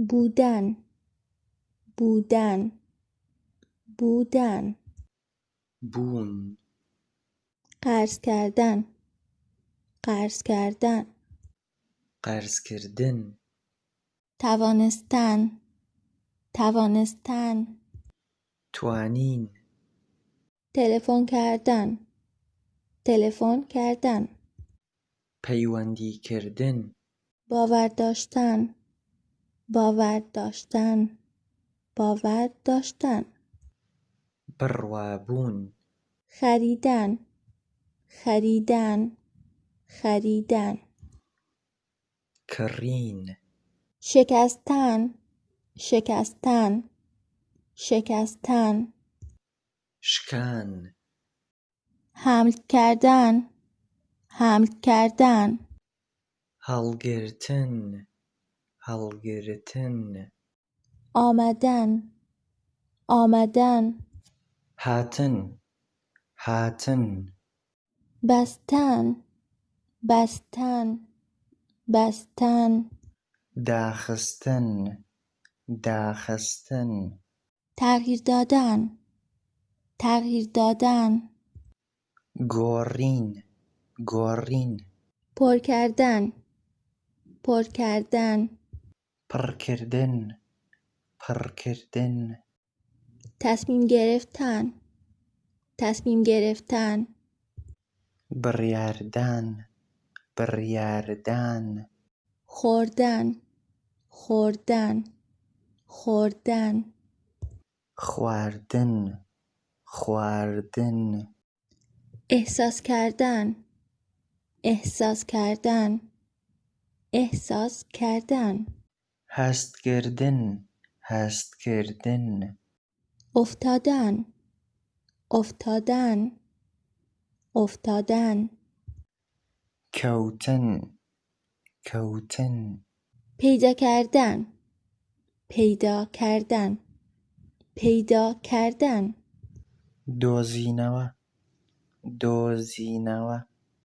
بودن بودن بودن بون قرض کردن قرض کردن قرض کردن توانستن توانستن توانین تلفن کردن تلفن کردن پەیوەندی کردن باور داشتن باور داشتن باور داشتن بڕوابوون خریدن خریدن خریدن کڕین شکستن شکستن شکستن شکان حمل کردن حمل کردن هەڵگرتن هەڵگرتن آمدن آمدن هاتن هاتن بستن بستن بستن داخستن داخستن تغییر دادن تغییر دادن گۆڕین گۆڕین پر کردن پر کردن پڕکردن پڕکردن تصمیم گرفتن تصمیم گرفتن بڕیاردان بڕیاردان خوردن خوردن خوردن خواردن خواردن احساس کردن احساس کردن احساس کردن هەستکردن هەستکردن افتادن افتادن افتادن کەوتن کەوتن پیدا کردن پیدا کردن پیدا کردن دۆزینەوە دۆزینەوە